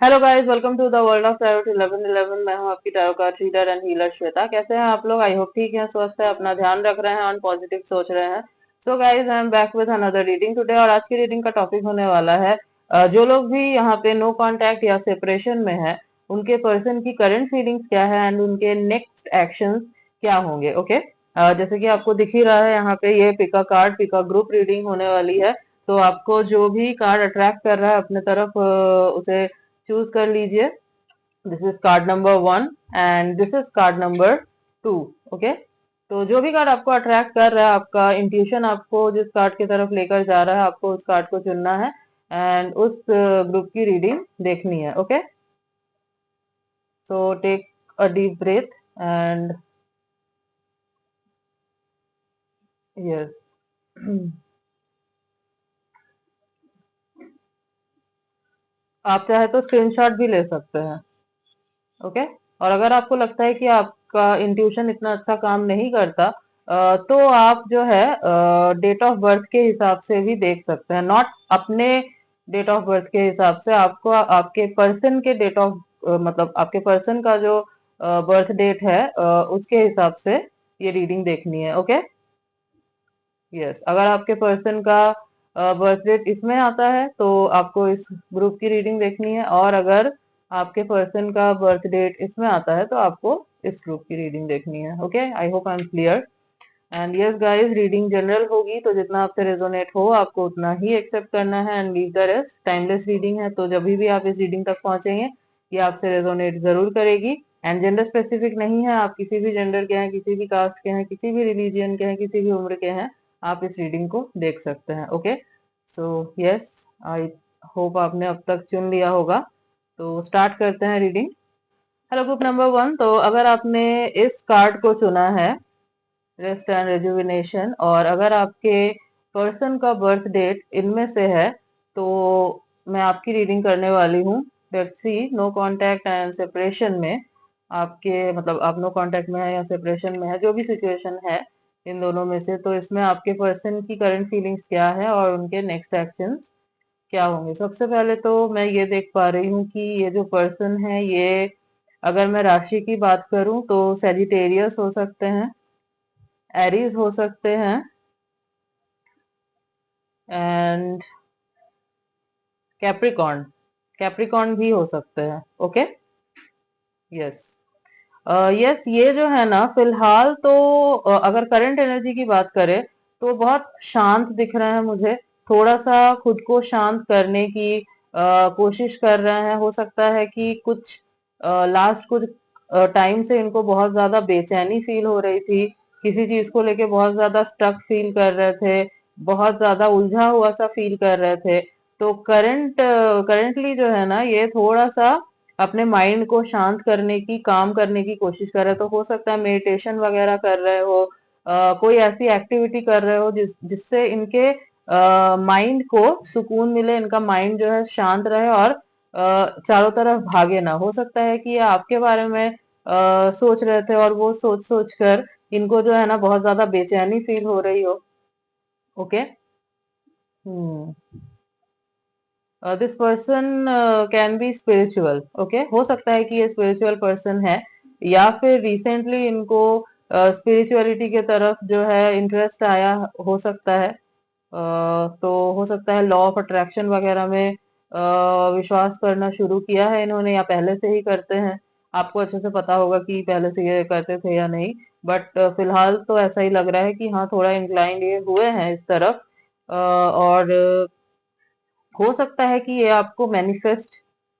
Hello guys, welcome to the world of tarot 1111। मैं हूं आपकी tarot card reader and healer Shweta. कैसे हैं आप लोग? आई होप ठीक है, स्वस्थ है, अपना ध्यान रख रहे हैं और पॉजिटिव सोच रहे हैं। So guys, I am back with another reading today. और आज की रीडिंग का टॉपिक होने वाला है जो लोग भी यहाँ पे नो कांटेक्ट या सेपरेशन में है, उनके पर्सन की करंट फीलिंग्स क्या है एंड उनके नेक्स्ट एक्शंस क्या होंगे। ओके, जैसे कि आपको दिख ही रहा है यहाँ पे, ये पिका कार्ड, पिका ग्रुप रीडिंग होने वाली है। तो आपको जो भी कार्ड अट्रैक्ट कर रहा है अपने तरफ, उसे चूज कर लीजिए। This is called number 1 and this is called number 2। Okay, तो जो भी कार्ड आपको अट्रैक्ट कर रहा है, आपका इंट्यूशन आपको जिस कार्ड की तरफ लेकर जा रहा है, आपको उस कार्ड को चुनना है एंड उस ग्रुप की रीडिंग देखनी है। Okay, so take a deep breath and yes, आप चाहे तो स्क्रीनशॉट भी ले सकते हैं। ओके, और अगर आपको लगता है कि आपका इंट्यूशन इतना अच्छा काम नहीं करता, तो आप जो है डेट ऑफ बर्थ के हिसाब से भी देख सकते हैं। नॉट अपने डेट ऑफ बर्थ के हिसाब से, आपको आपके पर्सन के डेट ऑफ मतलब आपके पर्सन का जो बर्थ डेट है, उसके हिसाब से ये रीडिंग देखनी है। ओके, यस, अगर आपके पर्सन का बर्थ डेट इसमें आता है तो आपको इस ग्रुप की रीडिंग देखनी है, और अगर आपके पर्सन का बर्थ डेट इसमें आता है तो आपको इस ग्रुप की रीडिंग देखनी है। Okay, I hope I am clear. And yes guys, reading general होगी तो जितना आपसे रेजोनेट हो आपको उतना ही एक्सेप्ट करना है and leave the rest. Timeless reading है, तो जब भी आप इस रीडिंग तक पहुंचेंगे ये आपसे रेजोनेट जरूर करेगी। एंड जेंडर स्पेसिफिक नहीं है, आप किसी भी जेंडर के हैं, किसी भी कास्ट के हैं, किसी भी रिलीजियन के हैं, किसी भी उम्र के हैं, आप इस रीडिंग को देख सकते हैं। Okay, so yes, I hope आपने अब तक चुन लिया होगा। तो स्टार्ट करते हैं रीडिंग। हेलो ग्रुप नंबर 1, तो अगर आपने इस कार्ड को चुना है, रेस्ट एंड रेजुविनेशन, और अगर आपके पर्सन का बर्थ डेट इनमें से है, तो मैं आपकी रीडिंग करने वाली हूँ। Let's see, no contact and separation में आपके, मतलब आप नो कांटेक्ट में है या सेपरेशन में है, जो भी सिचुएशन है इन दोनों में से, तो इसमें आपके पर्सन की करंट फीलिंग्स क्या है और उनके नेक्स्ट एक्शंस क्या होंगे। सबसे पहले तो मैं ये देख पा रही हूँ कि ये जो पर्सन है, ये, अगर मैं राशि की बात करूं तो सेजिटेरियस हो सकते हैं, एरीज हो सकते हैं, एंड कैप्रिकॉर्न, कैप्रिकॉर्न भी हो सकते हैं। ओके, यस, यस, ये जो है ना, फिलहाल तो अगर करंट एनर्जी की बात करें तो बहुत शांत दिख रहे हैं मुझे। थोड़ा सा खुद को शांत करने की कोशिश कर रहे हैं। हो सकता है कि कुछ लास्ट कुछ टाइम से इनको बहुत ज्यादा बेचैनी फील हो रही थी, किसी चीज को लेके बहुत ज्यादा स्टक फील कर रहे थे, बहुत ज्यादा उलझा हुआ सा फील कर रहे थे। तो करंटली जो है ना, ये थोड़ा सा अपने माइंड को शांत करने की, काम करने की कोशिश कर रहे हो। तो हो सकता है मेडिटेशन वगैरह कर रहे हो, कोई ऐसी एक्टिविटी कर रहे हो जिससे इनके माइंड को सुकून मिले, इनका माइंड जो है शांत रहे और चारों तरफ भागे ना। हो सकता है कि ये आपके बारे में सोच रहे थे और वो सोच सोच कर इनको जो है ना बहुत ज्यादा बेचैनी फील हो रही हो। Okay, hmm, this person can B spiritual. Okay, हो सकता है कि ये स्पिरिचुअल पर्सन है, या फिर रिसेंटली इनको स्पिरिचुअलिटी के तरफ जो है इंटरेस्ट आया हो सकता है। तो हो सकता है लॉ ऑफ अट्रैक्शन वगैरह में विश्वास करना शुरू किया है इन्होंने, या पहले से ही करते हैं। आपको अच्छे से पता होगा कि पहले से ये करते थे या नहीं, बट फिलहाल तो ऐसा ही लग रहा है कि हाँ, थोड़ा इंक्लाइंड ये हुए हैं इस तरफ। और हो सकता है कि ये आपको मैनिफेस्ट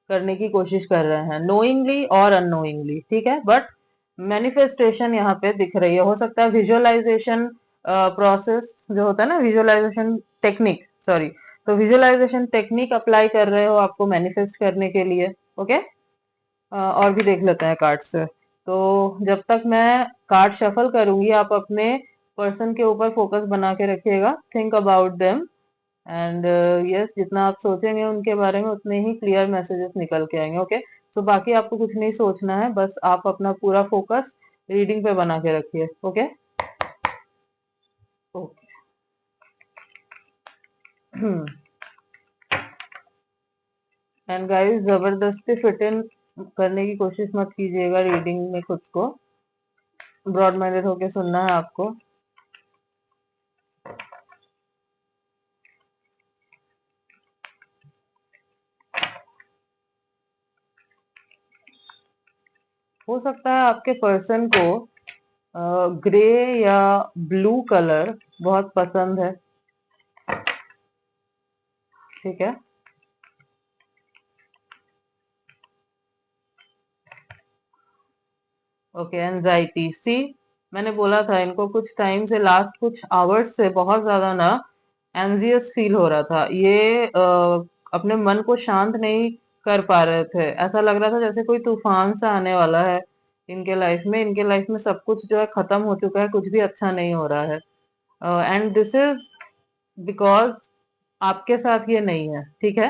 करने की कोशिश कर रहे हैं, नोइंगली और अननोइंगली, ठीक है, बट मैनिफेस्टेशन यहाँ पे दिख रही है। हो सकता है विजुअलाइजेशन प्रोसेस जो होता है ना, विजुअलाइजेशन टेक्निक, सॉरी, तो विजुअलाइजेशन टेक्निक अप्लाई कर रहे हो आपको मैनिफेस्ट करने के लिए। ओके, और भी देख लेते हैं कार्ड से। तो जब तक मैं कार्ड शफल करूंगी, आप अपने पर्सन के ऊपर फोकस बना के रखिएगा, think about them, and yes, जितना आप सोचेंगे उनके बारे में उतने ही क्लियर मैसेजेस निकल के आएंगे। ओके, सो बाकी आपको कुछ नहीं सोचना है, बस आप अपना पूरा फोकस रीडिंग पे बना के रखिए। ओके, ओके, एंड गाइस, जबरदस्ती फिट इन करने की कोशिश मत कीजिएगा रीडिंग में खुद को। ब्रॉड माइंडेड होके सुनना है आपको। हो सकता है आपके पर्सन को ग्रे या ब्लू कलर बहुत पसंद है। ठीक है। Okay, anxiety. सी, मैंने बोला था इनको कुछ टाइम से, लास्ट कुछ आवर्स से बहुत ज्यादा ना एंजियस फील हो रहा था। ये अपने मन को शांत नहीं कर पा रहे थे। ऐसा लग रहा था जैसे कोई तूफान सा आने वाला है इनके लाइफ में। इनके लाइफ में सब कुछ जो है खत्म हो चुका है, कुछ भी अच्छा नहीं हो रहा है। एंड दिस इज बिकॉज आपके साथ ये नहीं है। ठीक है।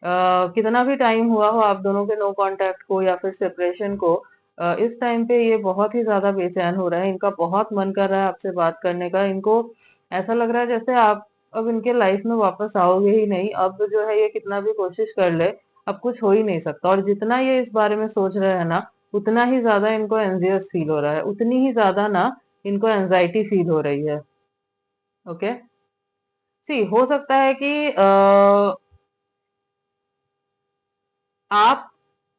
कितना भी टाइम हुआ हो आप दोनों के नो कांटेक्ट को या फिर सेपरेशन को, इस टाइम पे ये बहुत ही ज्यादा बेचैन हो रहा है। इनका बहुत मन कर रहा है आपसे बात करने का। इनको ऐसा लग रहा है जैसे आप अब इनके लाइफ में वापस आओगे ही नहीं। अब जो है ये कितना भी कोशिश कर ले, अब कुछ हो ही नहीं सकता। और जितना ये इस बारे में सोच रहे हैं ना, उतना ही ज्यादा इनको एंजियस फील हो रहा है, उतनी ही ज्यादा ना इनको एंजाइटी फील हो रही है। ओके। सी, हो सकता है कि आप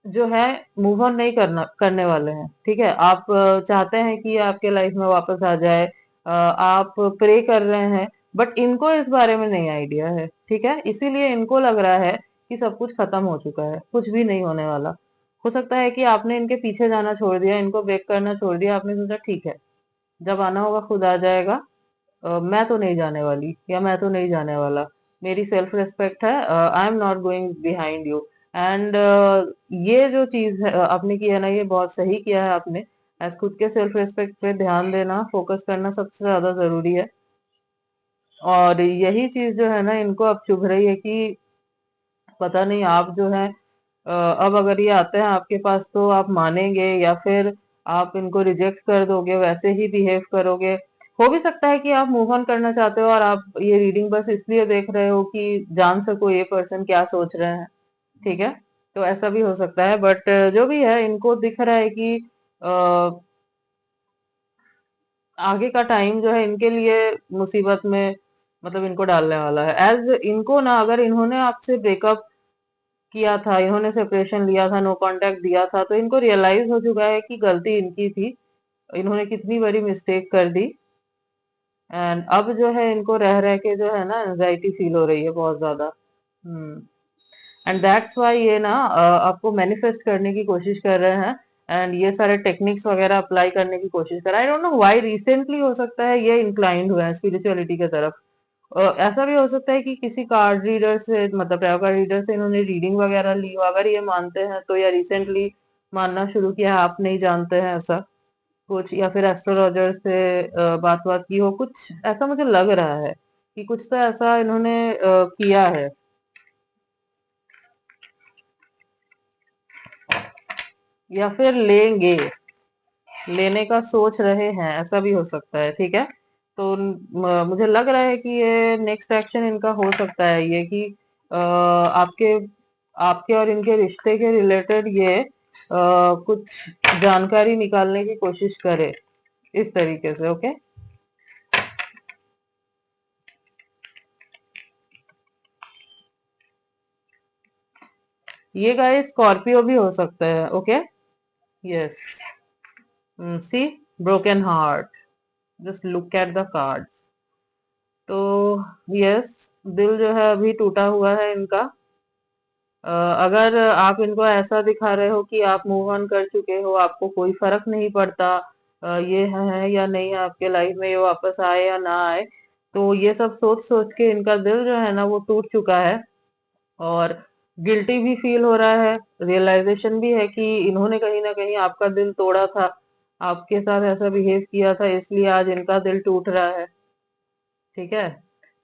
जो है मूव ऑन नहीं करने वाले हैं। ठीक है। आप चाहते हैं कि ये आपके लाइफ में वापस आ जाए। आप प्रे कर रहे हैं, बट इनको इस बारे में नहीं आइडिया है। ठीक है। इसीलिए इनको लग रहा है कि सब कुछ खत्म हो चुका है, कुछ भी नहीं होने वाला। हो सकता है कि आपने इनके पीछे जाना छोड़ दिया, इनको बेक करना छोड़ दिया। आपने सोचा ठीक है, जब आना होगा खुद आ जाएगा। मैं तो नहीं जाने वाली या मैं तो नहीं जाने वाला। मेरी सेल्फ रिस्पेक्ट है। I am not going behind you. And ये जो चीज है आपने की है ना, ये बहुत सही किया है आपने। एज खुद के सेल्फ रिस्पेक्ट पे ध्यान देना, फोकस करना सबसे ज्यादा जरूरी है। और यही चीज जो है ना इनको अब चुभ रही है कि पता नहीं आप जो है अब अगर ये आते हैं आपके पास तो आप मानेंगे या फिर आप इनको रिजेक्ट कर दोगे, वैसे ही बिहेव करोगे। हो भी सकता है कि आप मूव ऑन करना चाहते हो और आप ये रीडिंग बस इसलिए देख रहे हो कि जान सको ये पर्सन क्या सोच रहे हैं। ठीक है। तो ऐसा भी हो सकता है, बट जो भी है इनको दिख रहा है कि आगे का टाइम जो है इनके लिए मुसीबत में मतलब इनको डालने वाला है। एज इनको ना, अगर इन्होंने आपसे ब्रेकअप किया था, इन्होंने सेपरेशन लिया था, नो कांटेक्ट दिया था, तो इनको रियलाइज हो चुका है कि गलती इनकी थी, इन्होंने कितनी बड़ी मिस्टेक कर दी। एंड अब जो है इनको रह रह के जो है ना एंजाइटी फील हो रही है बहुत ज्यादा। एंड दैट्स वाई ये ना आपको मैनिफेस्ट करने की कोशिश कर रहे हैं। एंड ये सारे टेक्निक्स वगैरह अप्लाई करने की कोशिश कर रहे हैं। I don't know why recently हो सकता है ये इंक्लाइंड हुए हैं स्पिरिचुअलिटी की तरफ। ऐसा भी हो सकता है कि किसी कार्ड रीडर से, मतलब टैरो कार्ड रीडर से इन्होंने रीडिंग वगैरह ली हो। अगर ये मानते हैं तो, या रिसेंटली मानना शुरू किया है, आप नहीं जानते हैं ऐसा कुछ, या फिर एस्ट्रोलॉजर से बात बात की हो, कुछ ऐसा मुझे लग रहा है कि कुछ तो ऐसा इन्होंने किया है, या फिर लेने का सोच रहे हैं, ऐसा भी हो सकता है। ठीक है। तो मुझे लग रहा है कि ये नेक्स्ट एक्शन इनका हो सकता है ये कि आपके आपके और इनके रिश्ते के रिलेटेड ये कुछ जानकारी निकालने की कोशिश करे इस तरीके से। ओके। ये गाइस स्कॉर्पियो भी हो सकता है। Okay. Yes. See, broken heart, just look at the cards. तो यस, दिल जो है अभी टूटा हुआ है इनका। अगर आप इनको ऐसा दिखा रहे हो कि आप मूव ऑन कर चुके हो, आपको कोई फर्क नहीं पड़ता ये है या नहीं है आपके लाइफ में, ये वापस आए या ना आए, तो ये सब सोच सोच के इनका दिल जो है ना वो टूट चुका है। और गिल्टी भी फील हो रहा है, रियलाइजेशन भी है कि इन्होंने कहीं ना कहीं आपका दिल तोड़ा था, आपके साथ ऐसा बिहेव किया था, इसलिए आज इनका दिल टूट रहा है। ठीक है।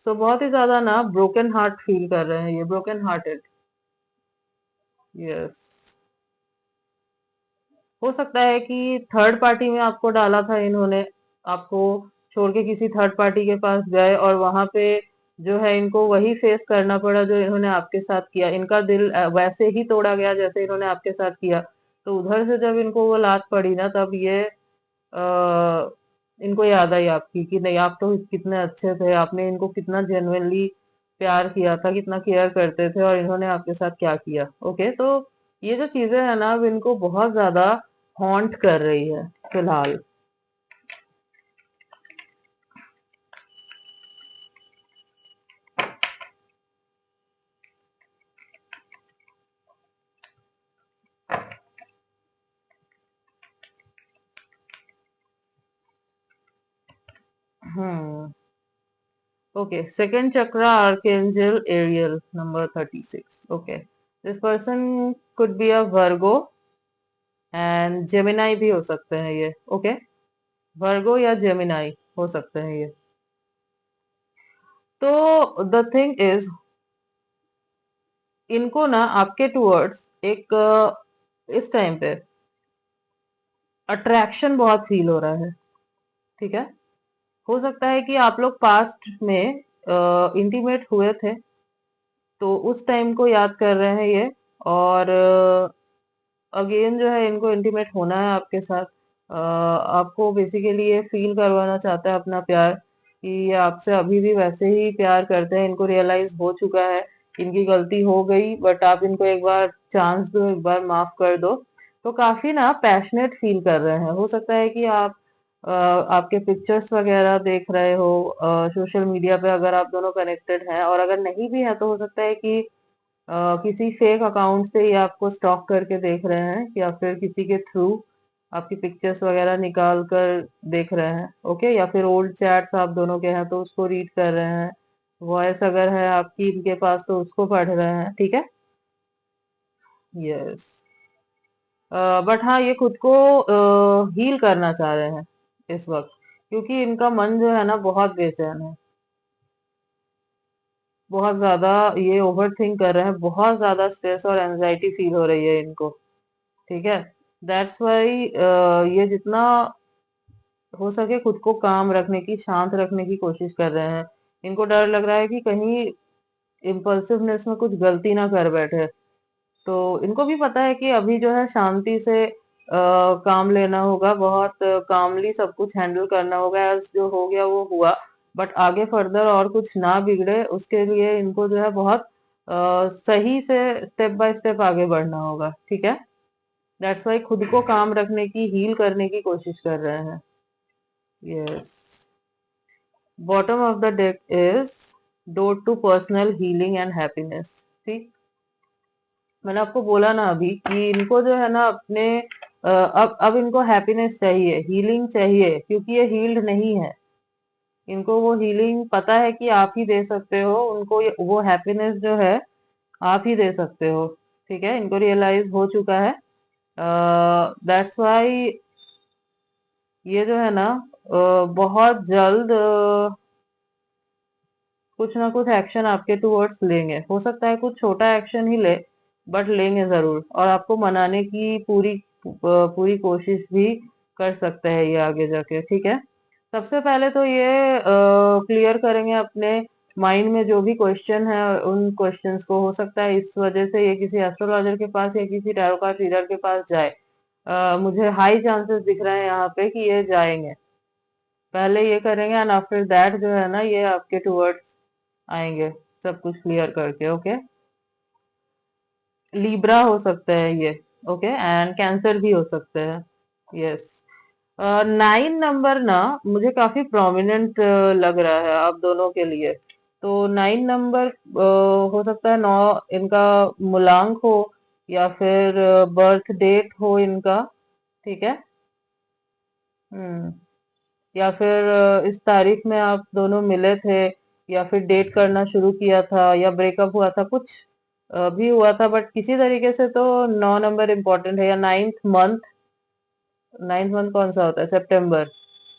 सो बहुत ही ज्यादा ना ब्रोकन हार्ट फील कर रहे हैं ये, ब्रोकन हार्टेड। यस। हो सकता है कि थर्ड पार्टी में आपको डाला था इन्होंने, आपको छोड़ के किसी थर्ड पार्टी के पास गए और वहां पे जो है इनको वही फेस करना पड़ा जो इन्होंने आपके साथ किया। इनका दिल वैसे ही तोड़ा गया जैसे इन्होंने आपके साथ किया। तो उधर से जब इनको वो लात पड़ी ना, तब ये आ, इनको याद आई आपकी कि नहीं, आप तो कितने अच्छे थे, आपने इनको कितना जेन्युइनली प्यार किया था, कितना केयर करते थे, और इन्होंने आपके साथ क्या किया। ओके, तो ये जो चीजें है ना, अब इनको बहुत ज्यादा हॉन्ट कर रही है फिलहाल। हम्म। Okay, second chakra, Archangel Ariel, number 36. Okay, this person could be a Virgo and Gemini भी हो सकते हैं ये। Okay, Virgo या Gemini हो सकते हैं ये। तो the thing is, इनको ना आपके टूवर्ड्स एक इस टाइम पे अट्रैक्शन बहुत फील हो रहा है। ठीक है, हो सकता है कि आप लोग पास्ट में इंटीमेट हुए थे, तो उस टाइम को याद कर रहे हैं ये। और अगेन जो है इनको इंटीमेट होना है आपके साथ। आपको बेसिकली ये फील करवाना चाहता है अपना प्यार, कि ये आपसे अभी भी वैसे ही प्यार करते हैं। इनको रियलाइज हो चुका है इनकी गलती हो गई, बट आप इनको एक बार चांस दो, एक बार माफ कर दो। तो काफी ना पैशनेट फील कर रहे हैं। हो सकता है कि आप आपके पिक्चर्स वगैरह देख रहे हो सोशल मीडिया पे, अगर आप दोनों कनेक्टेड हैं। और अगर नहीं भी है तो हो सकता है कि किसी फेक अकाउंट से ये आपको स्टॉक करके देख रहे हैं, या फिर किसी के थ्रू आपकी पिक्चर्स वगैरह निकाल कर देख रहे हैं। ओके, या फिर ओल्ड चैट्स आप दोनों के हैं तो उसको रीड कर रहे हैं। वॉइस अगर है आपकी इनके पास तो उसको पढ़ रहे हैं। ठीक है, यस। बट हाँ, ये खुद को हील करना चाह रहे हैं इस वक्त, क्योंकि इनका मन जो है ना बहुत बेचैन है। बहुत ज्यादा ये ओवर थिंक कर रहे हैं, बहुत ज्यादा स्ट्रेस और एंजाइटी फील हो रही है इनको। ठीक है, दैट्स वाई ये जितना हो सके खुद को काम रखने की, शांत रखने की कोशिश कर रहे हैं। इनको डर लग रहा है कि कहीं इम्पल्सिवनेस में कुछ गलती ना कर बैठे। तो इनको भी पता है कि अभी जो है शांति से काम लेना होगा, बहुत कामली सब कुछ हैंडल करना होगा। एज जो हो गया वो हुआ, बट आगे फर्दर और कुछ ना बिगड़े उसके लिए इनको जो है बहुत सही से स्टेप बाय स्टेप आगे बढ़ना होगा। ठीक है, दैट्स वाई खुद को काम रखने की, हील करने की कोशिश कर रहे हैं। Yes, bottom of the deck is door to personal healing and happiness. ठीक, मैंने आपको बोला ना अभी कि इनको जो है ना अपने अब इनको हैप्पीनेस चाहिए, हीलिंग चाहिए, क्योंकि ये हील्ड नहीं है। इनको वो हीलिंग पता है कि आप ही दे सकते हो उनको, वो हैप्पीनेस जो है आप ही दे सकते हो। ठीक है, इनको रियलाइज हो चुका है। दैट्स वाई ये जो है ना बहुत जल्द कुछ ना कुछ एक्शन आपके टूवर्ड्स लेंगे। हो सकता है कुछ छोटा एक्शन ही ले, बट लेंगे जरूर। और आपको मनाने की पूरी कोशिश भी कर सकते हैं ये आगे जाके। ठीक है, सबसे पहले तो ये क्लियर करेंगे अपने माइंड में जो भी क्वेश्चन है, उन क्वेश्चंस को। हो सकता है इस वजह से ये किसी एस्ट्रोलॉजर के पास या किसी टैरो कार्ड रीडर के पास जाए। मुझे हाई चांसेस दिख रहे हैं यहाँ पे कि ये जाएंगे। पहले ये करेंगे एंड आफ्टर दैट जो है ना ये आपके टूवर्ड्स आएंगे सब कुछ क्लियर करके। ओके, लिब्रा हो सकता है ये। ओके, एंड कैंसर भी हो सकते हैं। यस, 9 नंबर ना मुझे काफी प्रोमिनेंट लग रहा है आप दोनों के लिए। तो 9 नंबर हो सकता है, 9 इनका मूलांक हो, या फिर बर्थ डेट हो इनका। ठीक है, हम्म, या फिर इस तारीख में आप दोनों मिले थे, या फिर डेट करना शुरू किया था, या ब्रेकअप हुआ था, कुछ भी हुआ था। बट किसी तरीके से तो 9 नंबर इम्पोर्टेंट है, या 9th मंथ। 9th मंथ कौन सा होता है? सितंबर।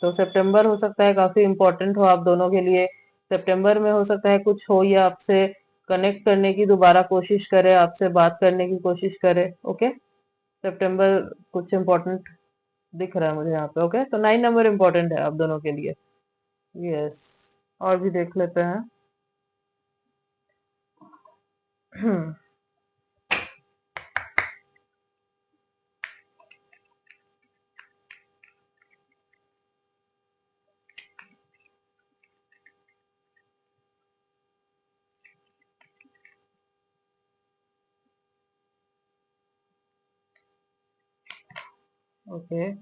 तो सितंबर हो सकता है काफी इम्पोर्टेंट हो आप दोनों के लिए। सितंबर में हो सकता है कुछ हो, या आपसे कनेक्ट करने की दोबारा कोशिश करे, आपसे बात करने की कोशिश करे। ओके, सितंबर कुछ इम्पोर्टेंट दिख रहा है मुझे यहाँ पे। ओके, तो 9 नंबर इम्पोर्टेंट है आप दोनों के लिए। यस, और भी देख लेते हैं। Okay,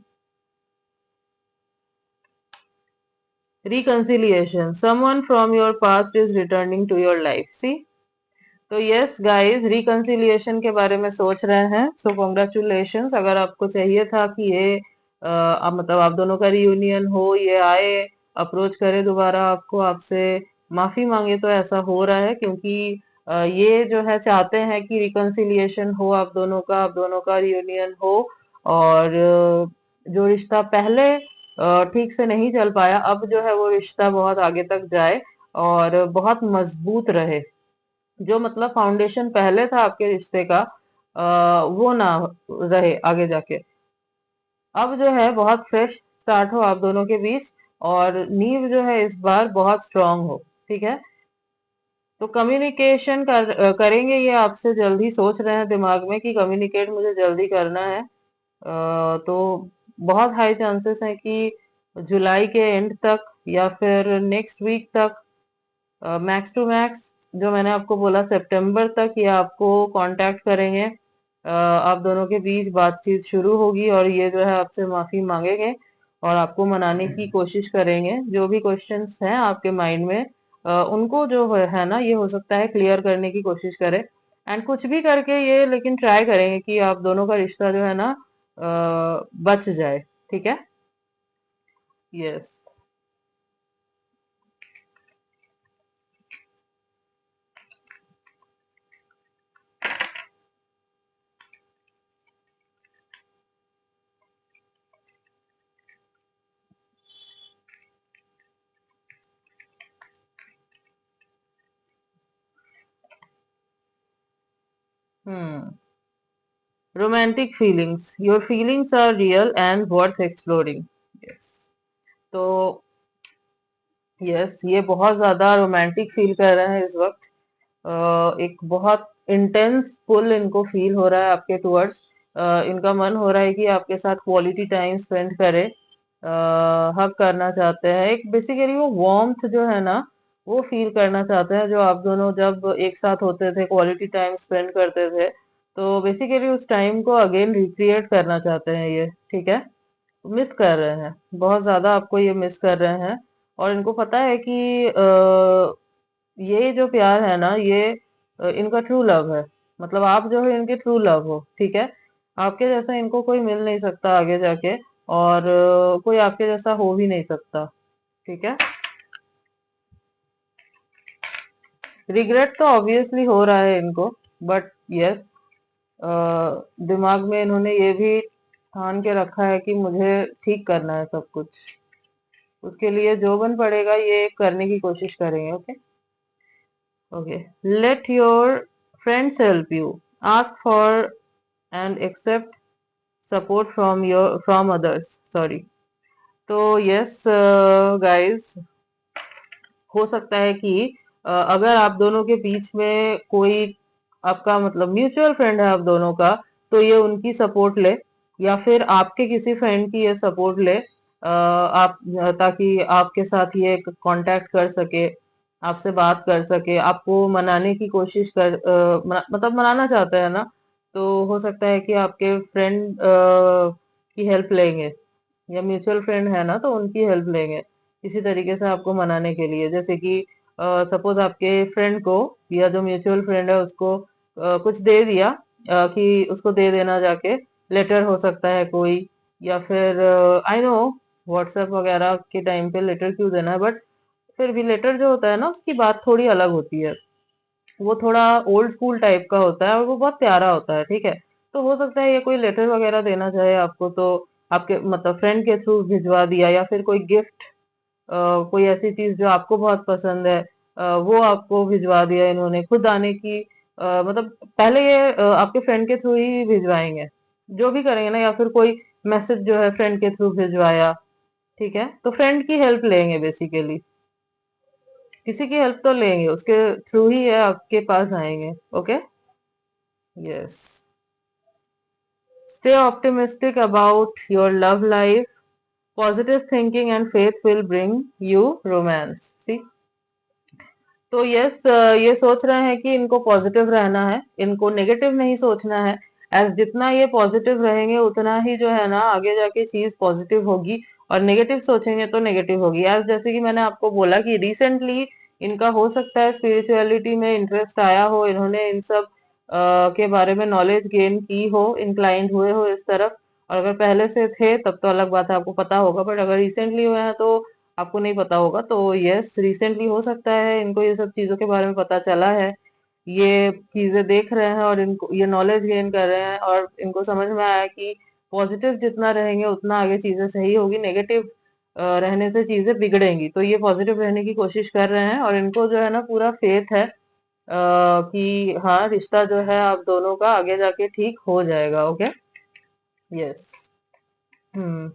reconciliation, someone from your past is returning to your life. See, तो यस गाइस, रिकंसिलिएशन के बारे में सोच रहे हैं, सो कॉन्ग्रेचुलेशंस। अगर आपको चाहिए था कि ये मतलब आप दोनों का रियूनियन हो, ये आए, अप्रोच करे दोबारा आपको, आपसे माफी मांगे, तो ऐसा हो रहा है क्योंकि ये जो है चाहते हैं कि रिकंसिलिएशन हो, आप दोनों का रियूनियन हो। और जो रिश्ता पहले ठीक से नहीं चल पाया, अब जो है वो रिश्ता बहुत आगे तक जाए और बहुत मजबूत रहे। जो मतलब फाउंडेशन पहले था आपके रिश्ते का, वो ना रहे आगे जाके। अब जो है बहुत फ्रेश स्टार्ट हो आप दोनों के बीच, और नींव जो है इस बार बहुत स्ट्रांग हो। ठीक है, तो कम्युनिकेशन करेंगे ये आपसे जल्दी, सोच रहे हैं दिमाग में कि कम्युनिकेट मुझे जल्दी करना है। तो बहुत हाई चांसेस है कि जुलाई के एंड तक या फिर नेक्स्ट वीक तक, मैक्स टू मैक्स जो मैंने आपको बोला सितंबर तक ये आपको कांटेक्ट करेंगे। आप दोनों के बीच बातचीत शुरू होगी और ये जो है आपसे माफी मांगेंगे और आपको मनाने की कोशिश करेंगे। जो भी क्वेश्चंस हैं आपके माइंड में, उनको जो है ना, ये हो सकता है क्लियर करने की कोशिश करें। एंड कुछ भी करके ये लेकिन ट्राई करेंगे कि आप दोनों का रिश्ता जो है ना बच जाए। ठीक है, यस। Hmm, romantic feelings, your feelings are real and worth exploring. Yes, तो यस, ये बहुत ज्यादा रोमांटिक फील कर रहे हैं इस वक्त। एक बहुत इंटेंस पुल इनको फील हो रहा है आपके टुवर्ड्स। इनका मन हो रहा है कि आपके साथ क्वालिटी टाइम स्पेंड करे, हक करना चाहते हैं। एक बेसिकली वो वार्मथ जो है ना, वो फील करना चाहते हैं, जो आप दोनों जब एक साथ होते थे, क्वालिटी टाइम स्पेंड करते थे। तो बेसिकली उस टाइम को अगेन रिक्रिएट करना चाहते हैं ये। ठीक है, मिस कर रहे हैं, बहुत ज्यादा आपको ये मिस कर रहे हैं। और इनको पता है कि ये जो प्यार है ना, ये इनका ट्रू लव है। मतलब आप जो है इनके ट्रू लव हो। ठीक है, आपके जैसा इनको कोई मिल नहीं सकता आगे जाके, और कोई आपके जैसा हो भी नहीं सकता। ठीक है, रिग्रेट तो ऑब्वियसली हो रहा है इनको, बट यस, दिमाग में इन्होंने ये भी ठान के रखा है कि मुझे ठीक करना है सब कुछ। उसके लिए जो बन पड़ेगा ये करने की कोशिश करेंगे। Okay, okay, let your friends help you, ask for and accept support from others, sorry. तो यस गाइस, हो सकता है कि अगर आप दोनों के बीच में कोई आपका मतलब म्यूचुअल फ्रेंड है आप दोनों का, तो ये उनकी सपोर्ट ले, या फिर आपके किसी फ्रेंड की ये सपोर्ट ले, आप ताकि आपके साथ ये कांटेक्ट कर सके, आपसे बात कर सके, आपको मनाने की कोशिश मतलब मनाना चाहता है ना। तो हो सकता है कि आपके फ्रेंड की हेल्प लेंगे, या म्यूचुअल फ्रेंड है ना तो उनकी हेल्प लेंगे इसी तरीके से आपको मनाने के लिए। जैसे कि सपोज आपके फ्रेंड को, या जो म्यूचुअल फ्रेंड है उसको कुछ दे दिया, कि उसको दे देना जाके, लेटर हो सकता है कोई, या फिर आई नो व्हाट्सएप वगैरह के टाइम पे लेटर क्यों देना है, बट फिर भी लेटर जो होता है ना, उसकी बात थोड़ी अलग होती है। वो थोड़ा ओल्ड स्कूल टाइप का होता है और वो बहुत प्यारा होता है। ठीक है, तो हो सकता है ये कोई लेटर वगैरह देना चाहे आपको, तो आपके मतलब फ्रेंड के थ्रू भिजवा दिया, या फिर कोई गिफ्ट, कोई ऐसी चीज जो आपको बहुत पसंद है, वो आपको भिजवा दिया इन्होंने खुद आने की। मतलब पहले ये आपके फ्रेंड के थ्रू ही भिजवाएंगे, जो भी करेंगे ना, या फिर कोई मैसेज जो है फ्रेंड के थ्रू भिजवाया। ठीक है, तो फ्रेंड की हेल्प लेंगे बेसिकली। किसी की हेल्प तो लेंगे, उसके थ्रू ही है आपके पास आएंगे। Okay, yes. Stay optimistic about your love life, positive thinking and faith will bring you romance. See, तो यस, ये सोच रहे हैं कि इनको पॉजिटिव रहना है, इनको नेगेटिव नहीं सोचना है। एज जितना ये पॉजिटिव रहेंगे उतना ही जो है ना आगे जाके चीज पॉजिटिव होगी, और नेगेटिव सोचेंगे तो नेगेटिव होगी। एज जैसे कि मैंने आपको बोला कि रिसेंटली इनका हो सकता है स्पिरिचुअलिटी में इंटरेस्ट आया हो, इन्होंने इन सब के बारे में नॉलेज गेन की हो, इंक्लाइंड हुए हो इस तरफ। और अगर पहले से थे तब तो अलग बात है, आपको पता होगा, बट अगर रिसेंटली हुए हैं तो आपको नहीं पता होगा। तो यस, रिसेंटली हो सकता है इनको ये सब चीजों के बारे में पता चला है, ये चीजें देख रहे हैं और इनको ये नॉलेज गेन कर रहे हैं, और इनको समझ में आया कि पॉजिटिव जितना रहेंगे उतना आगे चीजें सही होगी, नेगेटिव रहने से चीजें बिगड़ेंगी। तो ये पॉजिटिव रहने की कोशिश कर रहे हैं, और इनको जो है ना पूरा फेथ है कि हाँ, रिश्ता जो है आप दोनों का आगे जाके ठीक हो जाएगा। Okay, yes. हम्म,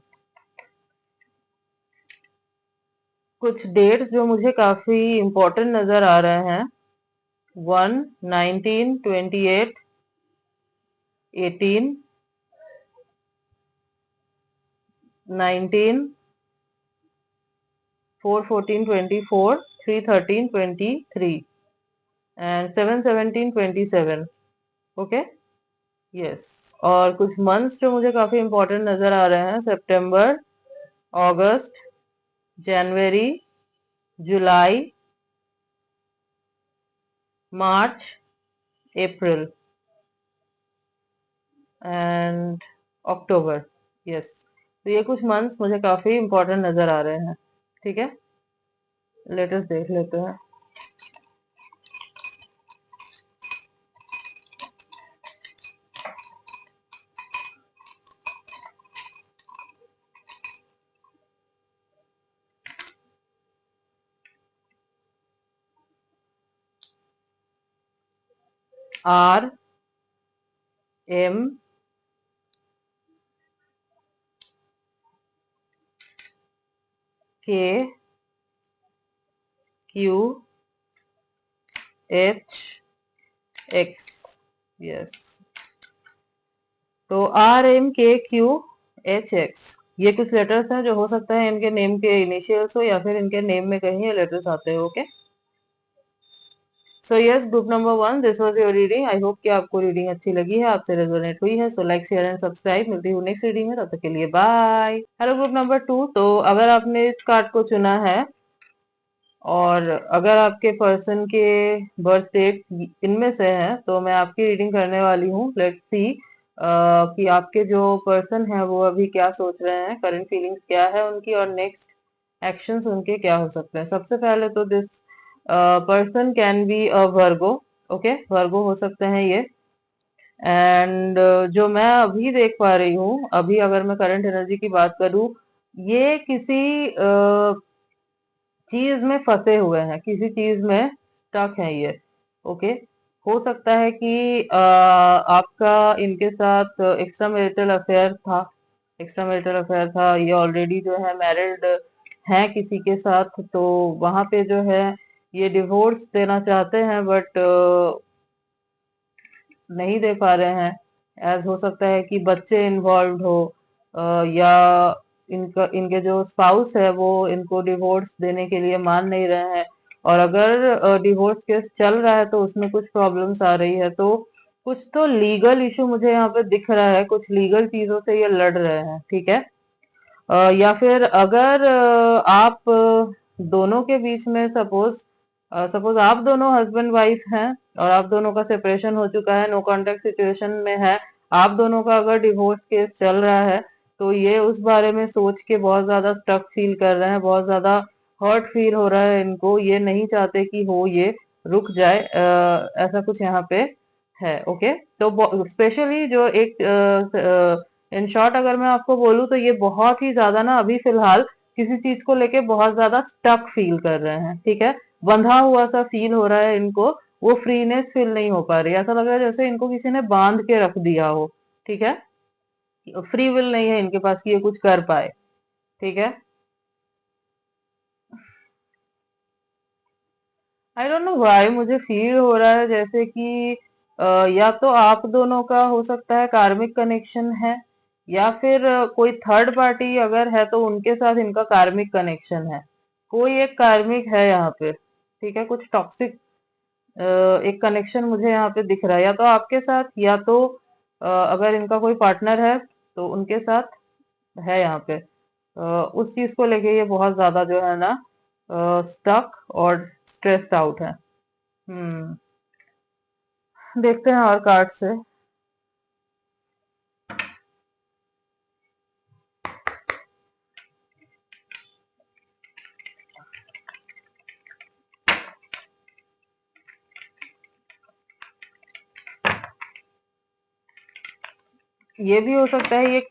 कुछ डेट्स जो मुझे काफी इम्पोर्टेंट नजर आ रहे हैं: 1, 19, 28, 18, 19, 4, 14, 24, 3, 13, 23 एंड 7, 17, 27। Okay, yes. और कुछ मंथ्स जो मुझे काफी इम्पोर्टेंट नजर आ रहे हैं: सितंबर, अगस्त, जनवरी, जुलाई, मार्च, अप्रैल एंड अक्टूबर। यस, तो ये कुछ मंथ्स मुझे काफी इम्पोर्टेंट नजर आ रहे हैं। ठीक है, लेटेस्ट देख लेते हैं। R, M, K, Q, H, X। Yes, तो RMKQHX, ये कुछ लेटर्स हैं जो हो सकता है इनके नेम के इनिशियल्स हो, या फिर इनके नेम में कहीं ये लेटर्स आते हो। Okay, so yes, group number 1, this was your reading. I hope कि आपको रीडिंग अच्छी लगी है, आपसे रेजोनेट हुई है। So like, share and subscribe. मिलती हूँ नेक्स्ट रीडिंग में, तब तक के लिए बाय। हेलो ग्रुप नंबर 2, तो अगर आपने इस कार्ड को चुना है और अगर आपके पर्सन के बर्थ डेट इनमें से है, तो मैं आपकी रीडिंग करने वाली हूँ। लेट्स सी कि आपके जो पर्सन है वो अभी क्या सोच रहे हैं, करंट फीलिंग्स क्या है उनकी, और नेक्स्ट एक्शंस उनके क्या हो सकते हैं। सबसे पहले तो this person can be a Virgo. Okay, Virgo हो सकते हैं ये। एंड जो मैं अभी देख पा रही हूँ, अभी अगर मैं करंट एनर्जी की बात करूँ, ये किसी चीज में फंसे हुए हैं, किसी चीज में स्टक है ये। ओके, हो सकता है कि आपका इनके साथ एक्स्ट्रा मैरिटल अफेयर था, एक्स्ट्रा मैरिटल अफेयर था, ये ऑलरेडी जो है मैरिड हैं किसी के साथ, तो वहां पे जो है ये डिवोर्स देना चाहते हैं, बट नहीं दे पा रहे हैं। एज हो सकता है कि बच्चे इन्वॉल्व हो, या इनका इनके जो स्पाउस है वो इनको डिवोर्स देने के लिए मान नहीं रहे हैं। और अगर डिवोर्स केस चल रहा है तो उसमें कुछ प्रॉब्लम्स आ रही है, तो कुछ तो लीगल इशू मुझे यहाँ पे दिख रहा है, कुछ लीगल चीजों से ये लड़ रहे हैं। ठीक है, या फिर अगर आप दोनों के बीच में सपोज सपोज आप दोनों हस्बैंड वाइफ हैं, और आप दोनों का सेपरेशन हो चुका है, नो कॉन्टेक्ट सिचुएशन में है, आप दोनों का अगर डिवोर्स केस चल रहा है, तो ये उस बारे में सोच के बहुत ज्यादा स्टक फील कर रहे हैं, बहुत ज्यादा हर्ट फील हो रहा है इनको, ये नहीं चाहते कि हो ये रुक जाए। ऐसा कुछ यहाँ पे है। ओके, तो स्पेशली जो एक इन शॉर्ट अगर मैं आपको बोलूं, तो ये बहुत ही ज्यादा ना अभी फिलहाल किसी चीज को लेके बहुत ज्यादा स्टक फील कर रहे हैं। ठीक है, बंधा हुआ सा फील हो रहा है इनको, वो फ्रीनेस फील नहीं हो पा रही, ऐसा लग रहा है जैसे इनको किसी ने बांध के रख दिया हो। ठीक है, फ्री विल नहीं है इनके पास कि ये कुछ कर पाए। ठीक है, आई डोंट नो व्हाई मुझे फील हो रहा है जैसे कि या तो आप दोनों का हो सकता है कार्मिक कनेक्शन है, या फिर कोई थर्ड पार्टी अगर है तो उनके साथ इनका कार्मिक कनेक्शन है। कोई एक कार्मिक है यहाँ पे, ठीक है, कुछ टॉक्सिक एक कनेक्शन मुझे यहाँ पे दिख रहा है, या तो आपके साथ, या तो अगर इनका कोई पार्टनर है तो उनके साथ है यहाँ पे। उस चीज को लेके ये बहुत ज्यादा जो है ना स्टक और स्ट्रेस्ड आउट है। देखते हैं और कार्ड से। ये भी हो सकता है ये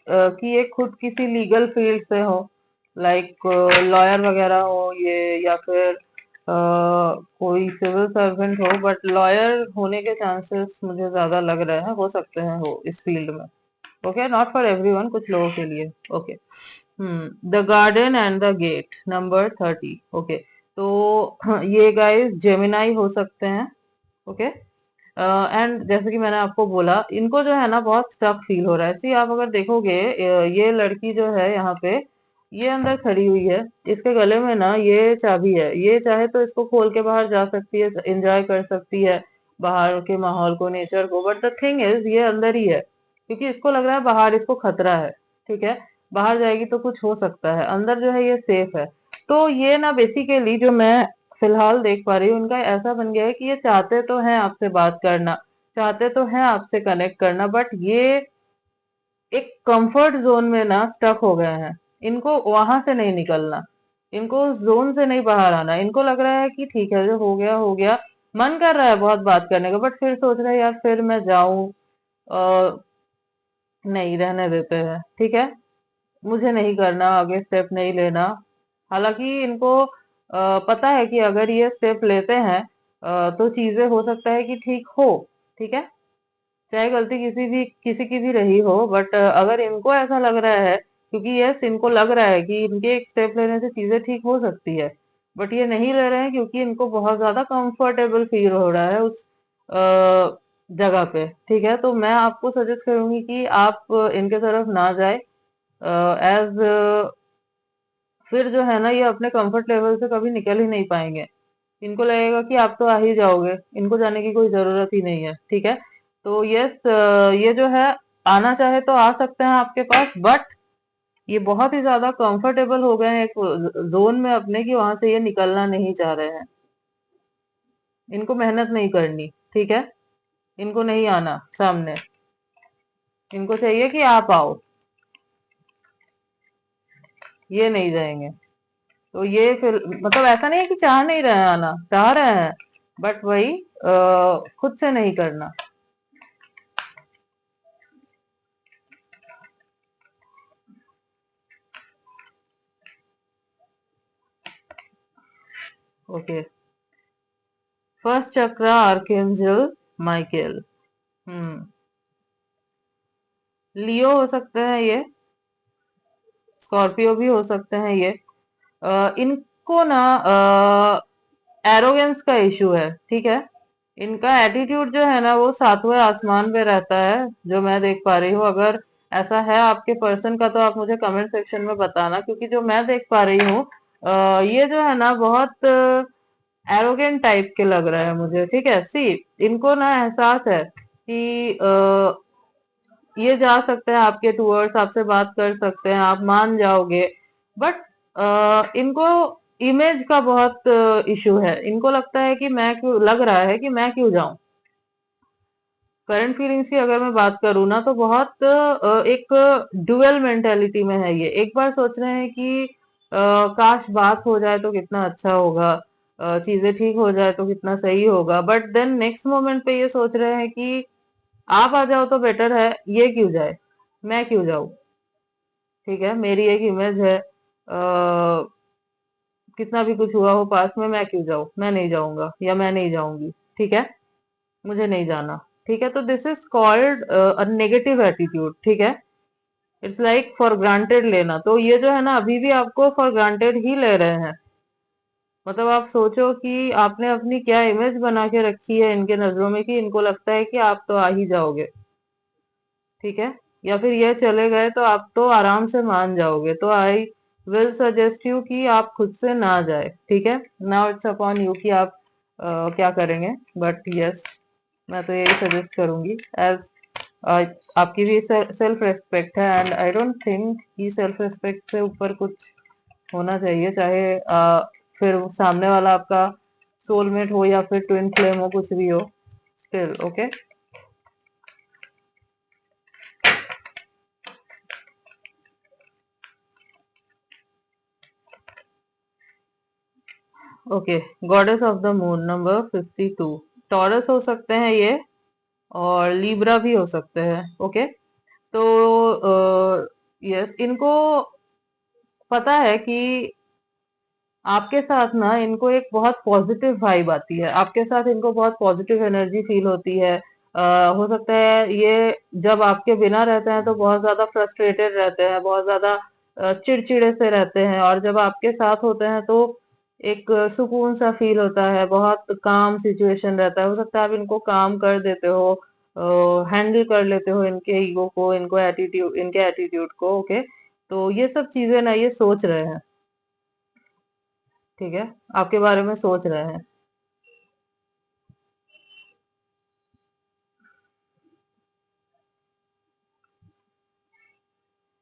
कि ये खुद किसी लीगल फील्ड से हो, लाइक लॉयर वगैरह हो ये, या फिर कोई सिविल सर्वेंट हो, बट लॉयर होने के चांसेस मुझे ज्यादा लग रहे हैं, हो सकते हैं हो इस फील्ड में। ओके, नॉट फॉर एवरीवन, कुछ लोगों के लिए। Okay. The garden and the gate, number 30। Okay, तो ये गाइस जेमिनाई हो सकते हैं। ओके, एंड जैसे कि मैंने आपको बोला, इनको जो है ना बहुत स्टक फील हो रहा है। सी आप अगर देखोगे ये लड़की जो है यहाँ पे, ये अंदर खड़ी हुई है, इसके गले में ना ये चाबी है। ये चाहे तो इसको खोल के बाहर जा सकती है, एंजॉय कर सकती है बाहर के माहौल को, नेचर को, बट द थिंग इज ये अंदर ही है, क्योंकि इसको लग रहा है बाहर इसको खतरा है। ठीक है, बाहर जाएगी तो कुछ हो सकता है, अंदर जो है ये सेफ है। तो ये ना बेसिकली जो मैं फिलहाल देख पा रही हूँ, उनका ऐसा बन गया है कि ये चाहते तो हैं आपसे बात करना, चाहते तो हैं आपसे कनेक्ट करना, बट ये एक कंफर्ट जोन में ना स्टक हो गए हैं। इनको वहां से नहीं निकलना, इनको उस जोन से नहीं बाहर आना। इनको लग रहा है कि ठीक है, जो हो गया हो गया। मन कर रहा है बहुत बात करने का, बट फिर सोच रहे हैं यार फिर मैं जाऊं, नहीं रहने देते हैं, ठीक है, मुझे नहीं करना, आगे स्टेप नहीं लेना। हालांकि इनको पता है कि अगर ये स्टेप लेते हैं तो चीजें हो सकता है कि ठीक हो। ठीक है, चाहे गलती किसी की भी रही हो, बट अगर इनको ऐसा लग रहा है, क्योंकि यस इनको लग रहा है कि इनके एक स्टेप लेने से चीजें ठीक हो सकती है, बट ये नहीं ले रहे हैं क्योंकि इनको बहुत ज्यादा कंफर्टेबल फील हो रहा है उस जगह पे। ठीक है, तो मैं आपको सजेस्ट करूंगी कि आप इनके तरफ ना जाए, एज फिर जो है ना ये अपने कंफर्ट लेवल से कभी निकल ही नहीं पाएंगे। इनको लगेगा कि आप तो आ ही जाओगे, इनको जाने की कोई जरूरत ही नहीं है। ठीक है, तो यस ये जो है आना चाहे तो आ सकते हैं आपके पास, बट ये बहुत ही ज्यादा कंफर्टेबल हो गए हैं एक जोन में अपने, कि वहां से ये निकलना नहीं चाह रहे हैं। इनको मेहनत नहीं करनी, ठीक है, इनको नहीं आना सामने, इनको चाहिए कि आप आओ, ये नहीं जाएंगे। तो ये फिर मतलब ऐसा नहीं है कि चाह नहीं रहे हैं, आना चाह रहे हैं, बट वही खुद से नहीं करना। ओके, फर्स्ट चक्र आर्कएंजल माइकेल। हम्म लियो हो सकते हैं ये, स्कॉर्पियो भी हो सकते हैं ये। इनको ना एरोगेंस का इशू है। ठीक है, इनका एटीट्यूड जो है ना वो सातवें आसमान पे रहता है, जो मैं देख पा रही हूँ। अगर ऐसा है आपके पर्सन का तो आप मुझे कमेंट सेक्शन में बताना, क्योंकि जो मैं देख पा रही हूँ ये जो है ना बहुत एरोगेंट टाइप के लग रहे हैं मुझे। ठीक है, सी इनको ना एहसास है कि ये जा सकते हैं आपके टूवर्ड्स, आपसे बात कर सकते हैं, आप मान जाओगे, बट इनको इमेज का बहुत इशू है। इनको लगता है कि मैं क्यों, लग रहा है कि मैं क्यों जाऊं। करंट फीलिंग्स की अगर मैं बात करूँ ना, तो बहुत एक डुअल मेंटेलिटी में है ये। एक बार सोच रहे हैं कि काश बात हो जाए तो कितना अच्छा होगा, चीजें ठीक हो जाए तो कितना सही होगा, बट देन नेक्स्ट मोमेंट पे ये सोच रहे हैं कि आप आ जाओ तो बेटर है, ये क्यों जाए, मैं क्यों जाऊं। ठीक है, मेरी एक इमेज है, कितना भी कुछ हुआ हो पास में, मैं क्यों जाऊं, मैं नहीं जाऊंगा या मैं नहीं जाऊंगी। ठीक है, मुझे नहीं जाना। ठीक है, तो this is called a negative attitude. ठीक है, इट्स लाइक फॉर ग्रांटेड लेना। तो ये जो है ना अभी भी आपको फॉर ग्रांटेड ही ले रहे हैं। मतलब आप सोचो कि आपने अपनी क्या इमेज बना के रखी है इनके नजरों में कि इनको लगता है कि आप तो आ ही जाओगे, ठीक है। या फिर ये चले गए तो आप तो आराम से मान जाओगे, तो आई विल सजेस्ट यू कि आप खुद से ना जाए, ठीक है। नाउ इट्स अपॉन यू कि आप क्या करेंगे, बट यस मैं तो यही सजेस्ट करूंगी एज आपकी भी सेल्फ रेस्पेक्ट है, एंड आई डोंट थिंक कि सेल्फ रेस्पेक्ट से ऊपर कुछ होना चाहिए, चाहे फिर सामने वाला आपका सोलमेट हो या फिर ट्विन फ्लेम हो, कुछ भी हो, still okay. Okay, goddess of the moon number 52, taurus हो सकते हैं ये, और लीब्रा भी हो सकते हैं, ओके। तो यस, इनको पता है कि आपके साथ ना इनको एक बहुत पॉजिटिव वाइब आती है, आपके साथ इनको बहुत पॉजिटिव एनर्जी फील होती है। हो सकता है ये जब आपके बिना रहते हैं तो बहुत ज्यादा फ्रस्ट्रेटेड रहते हैं, बहुत ज्यादा चिड़चिड़े से रहते हैं, और जब आपके साथ होते हैं तो एक सुकून सा फील होता है, बहुत काम सिचुएशन रहता है। हो सकता है आप इनको काम कर देते हो, हैंडल कर लेते हो इनके ईगो को, इनके एटीट्यूड को, ओके। तो ये सब चीजें ना ये सोच रहे हैं, ठीक है, आपके बारे में सोच रहे हैं।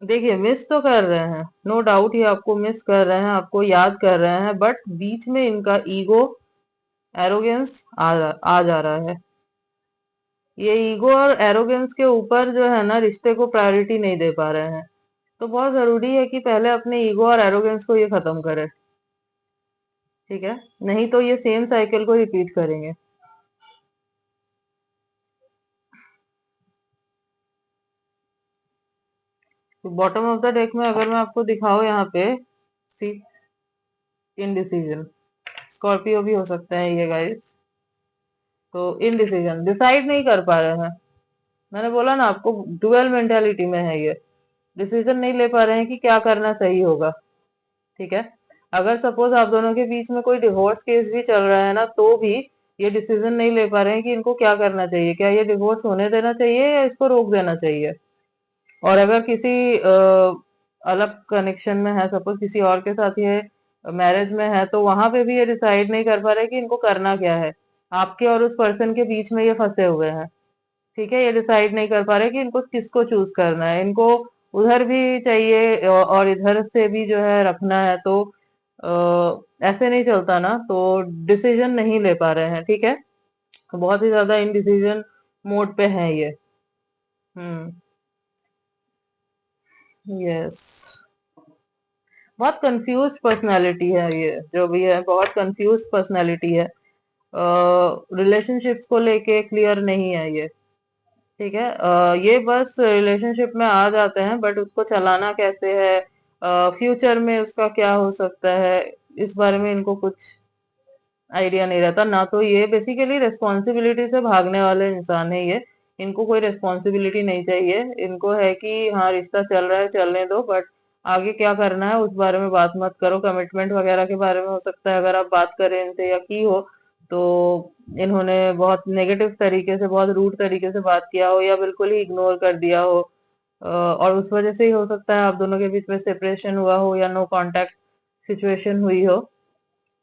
देखिए, मिस तो कर रहे हैं, नो डाउट ये आपको मिस कर रहे हैं, आपको याद कर रहे हैं, बट बीच में इनका ईगो, एरोगेंस आ जा रहा है। ये ईगो और एरोगेंस के ऊपर जो है ना रिश्ते को प्रायोरिटी नहीं दे पा रहे हैं। तो बहुत जरूरी है कि पहले अपने ईगो और एरोगेंस को ये खत्म करें, ठीक है, नहीं तो ये सेम साइकिल को रिपीट करेंगे। तो बॉटम ऑफ द डेक में अगर मैं आपको दिखाऊं यहाँ पे, सी, इनडिसीजन, स्कॉर्पियो भी हो सकता है ये गाइस। तो इनडिसीजन, डिसाइड नहीं कर पा रहे हैं, मैंने बोला ना आपको, डुअल मेंटेलिटी में है ये, डिसीजन नहीं ले पा रहे हैं कि क्या करना सही होगा, ठीक है। अगर सपोज आप दोनों के बीच में कोई डिवोर्स केस भी चल रहा है ना, तो भी ये डिसीजन नहीं ले पा रहे हैं कि इनको क्या करना चाहिए, क्या ये डिवोर्स होने देना चाहिए या इसको रोक देना चाहिए। और अगर किसी अलग कनेक्शन में है, सपोज किसी और के साथ ये मैरिज में है, तो वहां पे भी ये डिसाइड नहीं कर पा रहे कि इनको करना क्या है। आपके और उस पर्सन के बीच में ये फंसे हुए हैं, ठीक है। ये डिसाइड नहीं कर पा रहे कि इनको किसको चूज करना है, इनको उधर भी चाहिए और इधर से भी जो है रखना है, तो ऐसे नहीं चलता ना, तो डिसीजन नहीं ले पा रहे हैं, ठीक है। बहुत ही ज्यादा इनडिसीजन मोड पे है ये। हम्म। यस, बहुत कंफ्यूज पर्सनालिटी है ये जो भी है, बहुत कंफ्यूज पर्सनालिटी है, रिलेशनशिप्स को लेके क्लियर नहीं है ये, ठीक है। ये बस रिलेशनशिप में आ जाते हैं, बट उसको चलाना कैसे है, फ्यूचर में उसका क्या हो सकता है, इस बारे में इनको कुछ आइडिया नहीं रहता ना। तो ये बेसिकली रिस्पॉन्सिबिलिटी से भागने वाले इंसान है ये, इनको कोई रिस्पॉन्सिबिलिटी नहीं चाहिए, इनको है कि हाँ रिश्ता चल रहा है चलने दो, बट आगे क्या करना है उस बारे में बात मत करो। कमिटमेंट वगैरह के बारे में हो सकता है अगर आप बात करें इनसे या की हो, तो इन्होंने बहुत नेगेटिव तरीके से, बहुत रूड तरीके से बात किया हो, या बिल्कुल ही इग्नोर कर दिया हो, और उस वजह से ही हो सकता है आप दोनों के बीच में सेपरेशन हुआ हो या नो कांटेक्ट सिचुएशन हुई हो।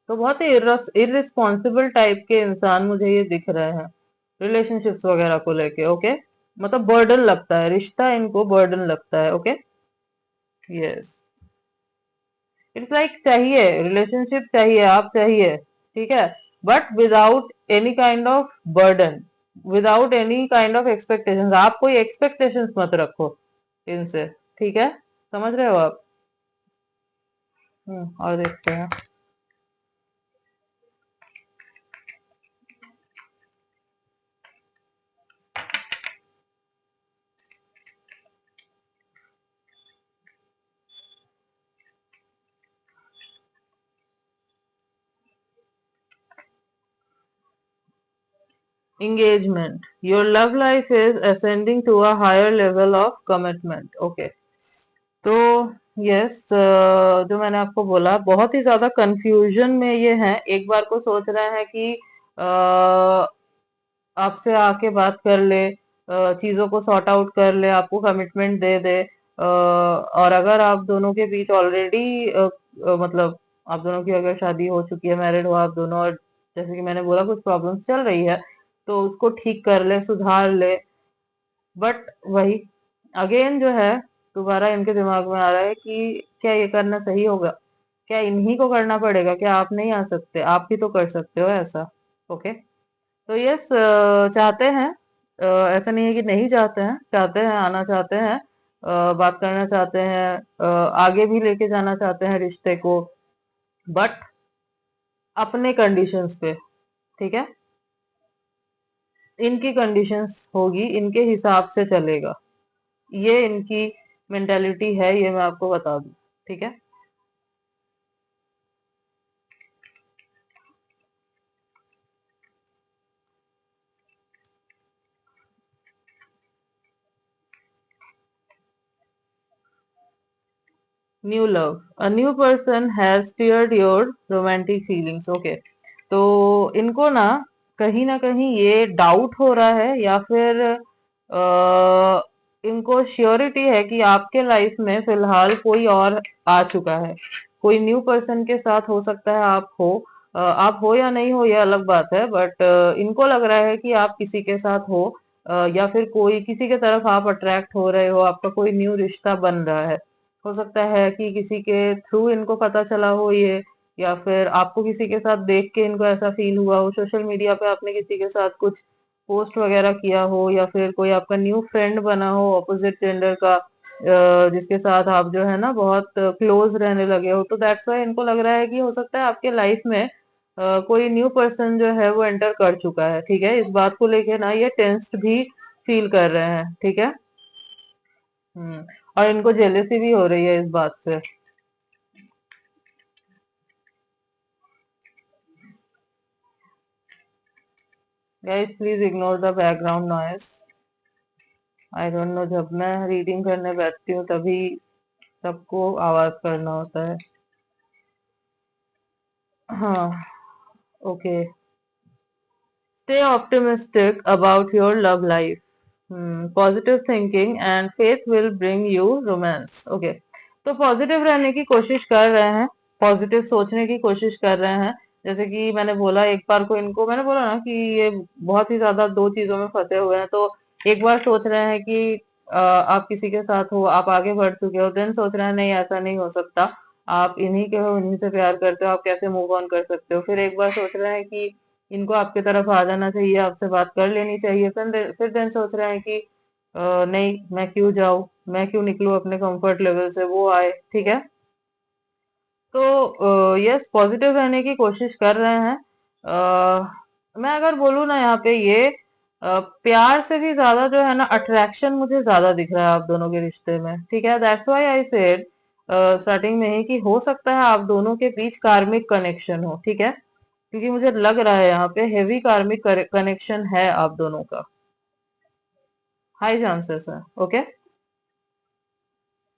तो बहुत ही इररिस्पॉन्सिबल टाइप के इंसान मुझे ये दिख रहे हैं रिलेशनशिप्स वगैरह को लेके, ओके। मतलब बर्डन लगता है, रिश्ता इनको बर्डन लगता है, ओके। यस, इट्स लाइक चाहिए, रिलेशनशिप चाहिए, आप चाहिए, ठीक है, but without any kind of burden, without any kind of expectations. आप कोई एक्सपेक्टेशंस मत रखो इनसे, ठीक है, समझ रहे हो आप। और देखते हैं। Engagement. Your love life is ascending to a higher level of commitment. Okay. तो यस, जो मैंने आपको बोला बहुत ही ज्यादा कंफ्यूजन में ये है। एक बार को सोच रहे हैं कि आपसे आके बात कर ले, चीजों को सॉर्ट आउट कर ले, आपको कमिटमेंट दे दे, और अगर आप दोनों के बीच ऑलरेडी मतलब आप दोनों की अगर शादी हो चुकी है, मैरिड हो आप दोनों, और जैसे कि मैंने बोला कुछ प्रॉब्लम्स चल रही है, तो उसको ठीक कर ले, सुधार ले। बट वही अगेन जो है, दोबारा इनके दिमाग में आ रहा है कि क्या ये करना सही होगा, क्या इन्हीं को करना पड़ेगा, क्या आप नहीं आ सकते, आप भी तो कर सकते हो ऐसा। ओके, तो यस, चाहते हैं, ऐसा नहीं है कि नहीं चाहते हैं, चाहते हैं, आना चाहते हैं, बात करना चाहते हैं, आगे भी लेके जाना चाहते हैं रिश्ते को, बट अपने कंडीशंस पे। ठीक है, इनकी कंडीशंस होगी, इनके हिसाब से चलेगा, ये इनकी मेंटेलिटी है, ये मैं आपको बता दूं। ठीक है, new love, a new person has steered your romantic feelings. Okay, तो इनको ना कहीं ये डाउट हो रहा है, या फिर इनको श्योरिटी है कि आपके लाइफ में फिलहाल कोई और आ चुका है, कोई न्यू पर्सन के साथ हो सकता है आप हो या नहीं हो, ये अलग बात है, बट इनको लग रहा है कि आप किसी के साथ हो, या फिर कोई किसी के तरफ आप अट्रैक्ट हो रहे हो, आपका कोई न्यू रिश्ता बन रहा है। हो सकता है कि किसी के थ्रू इनको पता चला हो ये, या फिर आपको किसी के साथ देख के इनको ऐसा फील हुआ हो, सोशल मीडिया पे आपने किसी के साथ कुछ पोस्ट वगैरह किया हो, या फिर कोई आपका न्यू फ्रेंड बना हो ऑपोजिट जेंडर का, जिसके साथ आप जो है ना बहुत क्लोज रहने लगे हो, तो दैट्स वाई इनको लग रहा है कि हो सकता है आपके लाइफ में कोई न्यू पर्सन जो है वो एंटर कर चुका है। ठीक है, इस बात को लेके ना ये टेंस्ड भी फील कर रहे हैं। ठीक है, हम्म, और इनको जेलेसी भी हो रही है इस बात से। Guys please ignore the background noise. I don't know, जब मैं रीडिंग करने बैठती हूँ तभी सबको आवाज करना होता है। हाँ, okay, stay optimistic about your love life, positive thinking and faith will bring you romance. Okay, तो पॉजिटिव रहने की कोशिश कर रहे हैं, पॉजिटिव सोचने की कोशिश कर रहे हैं। जैसे कि मैंने बोला, एक बार को इनको मैंने बोला ना कि ये बहुत ही ज्यादा दो चीजों में फंसे हुए हैं, तो एक बार सोच रहे हैं कि आप किसी के साथ हो, आप आगे बढ़ चुके हो, देन सोच रहे हैं नहीं ऐसा नहीं हो सकता, आप इन्हीं के हो, इन्हीं से प्यार करते हो, आप कैसे मूव ऑन कर सकते हो। फिर एक बार सोच रहे हैं कि इनको आपके तरफ आ जाना चाहिए, आपसे बात कर लेनी चाहिए, फिर देन सोच रहे हैं कि नहीं, मैं क्यों जाऊं, मैं क्यों निकलूं अपने कंफर्ट लेवल से, वो आए। ठीक है, तो यस, पॉजिटिव रहने की कोशिश कर रहे हैं। मैं अगर बोलूँ ना यहाँ पे, ये प्यार से भी ज्यादा जो है ना अट्रैक्शन मुझे ज्यादा दिख रहा है आप दोनों के रिश्ते में। ठीक है, that's why I said starting में ही कि हो सकता है आप दोनों के बीच कार्मिक कनेक्शन हो। ठीक है, क्योंकि मुझे लग रहा है यहाँ पे हेवी कार्मिक कनेक्शन है आप दोनों का, हाई चांसेस है। Okay,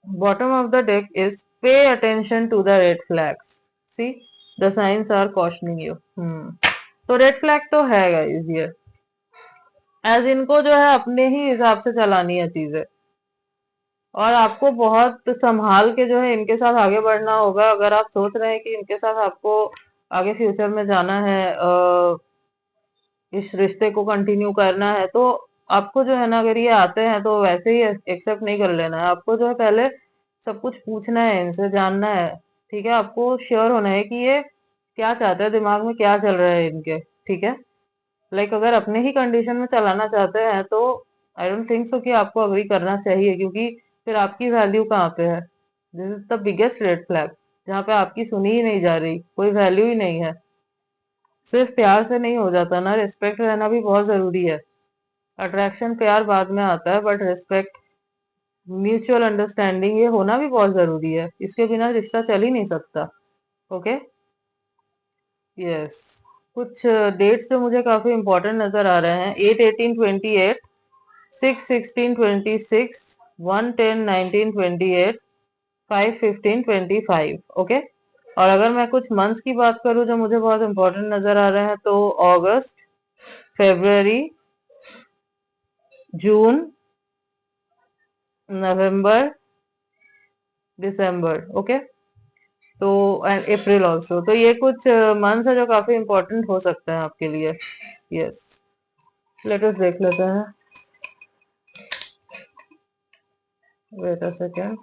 bottom of the deck is pay attention to the red flags, see the science are cautioning you. तो रेड फ्लैग तो है गाइस ये, एज इनको जो है अपने ही हिसाब से चलानी है चीजें, और आपको बहुत संभाल के जो है इनके साथ आगे बढ़ना होगा। अगर आप सोच रहे हैं कि इनके साथ आपको आगे फ्यूचर में जाना है, इस रिश्ते को कंटिन्यू करना है, तो आपको जो है ना, अगर ये आते हैं तो वैसे ही एक्सेप्ट नहीं कर लेना है, आपको जो है पहले सब कुछ पूछना है, इनसे जानना है। ठीक है, आपको श्योर होना है कि ये क्या चाहते हैं, दिमाग में क्या चल रहा है इनके। ठीक है, लाइक अगर अपने ही कंडीशन में चलाना चाहते हैं तो आई डोंट थिंक सो कि आपको अग्री करना चाहिए, क्योंकि फिर आपकी वैल्यू कहाँ पे है। This is the biggest red flag, जहाँ पे आपकी सुनी ही नहीं जा रही, कोई वैल्यू ही नहीं है। सिर्फ प्यार से नहीं हो जाता ना, रिस्पेक्ट रहना भी बहुत जरूरी है। अट्रैक्शन प्यार बाद में आता है, बट रिस्पेक्ट, म्यूचुअल अंडरस्टैंडिंग, ये होना भी बहुत जरूरी है, इसके बिना रिश्ता चल ही नहीं सकता। ओके, यस, कुछ डेट्स जो मुझे काफी इंपॉर्टेंट नजर आ रहे हैं: 8/18/28, 6/16/26, 1/10/1928, 5, 15, 25। ओके। और अगर मैं कुछ मंथ्स की बात करूं जो मुझे बहुत इंपॉर्टेंट नजर आ रहे हैं, तो अगस्त, फरवरी, जून, नवंबर, दिसंबर। ओके। तो एंड अप्रैल ऑल्सो। तो ये कुछ मंथ्स है जो काफी इंपॉर्टेंट हो सकते हैं आपके लिए। यस, लेट अस देख लेते हैं। Wait a second.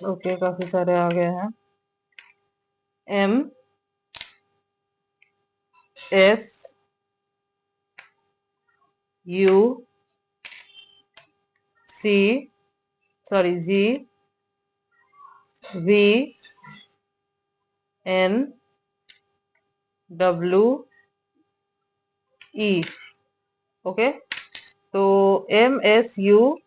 ओके, काफी सारे आ गए हैं। M, S, U, C, sorry, G, V, N, W, E. Okay. तो M, S, U,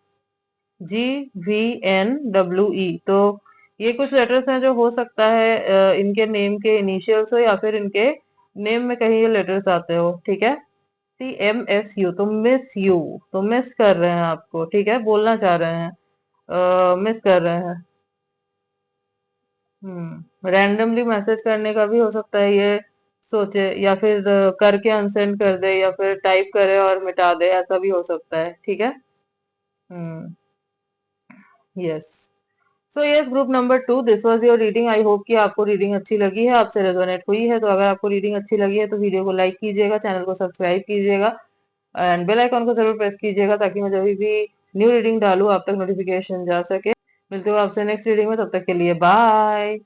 G, V, N, W, E. तो ये कुछ लेटर्स हैं जो हो सकता है इनके नेम के इनिशियल्स हो, या फिर इनके नेम में कहीं ये लेटर्स आते हो। ठीक है। सी, एम, एस, यू। तो मिस यू। तो मिस कर रहे हैं आपको। ठीक है, बोलना चाह रहे हैं, मिस कर रहे हैं। रैंडमली मैसेज करने का भी हो सकता है ये सोचे, या फिर करके अनसेंड कर दे, या फिर टाइप करे और मिटा दे, ऐसा भी हो सकता है। ठीक है। Hmm. Yes. So yes, group number 2, this was your reading. I hope कि आपको रीडिंग अच्छी लगी है, आपसे रेजोनेट हुई है। तो अगर आपको रीडिंग अच्छी लगी है तो वीडियो को लाइक कीजिएगा, चैनल को सब्सक्राइब कीजिएगा एंड बेल आइकॉन को जरूर प्रेस कीजिएगा, ताकि मैं जब भी न्यू रीडिंग डालूं आप तक नोटिफिकेशन जा सके। मिलते हो आपसे नेक्स्ट रीडिंग में, तब तक के लिए बाय।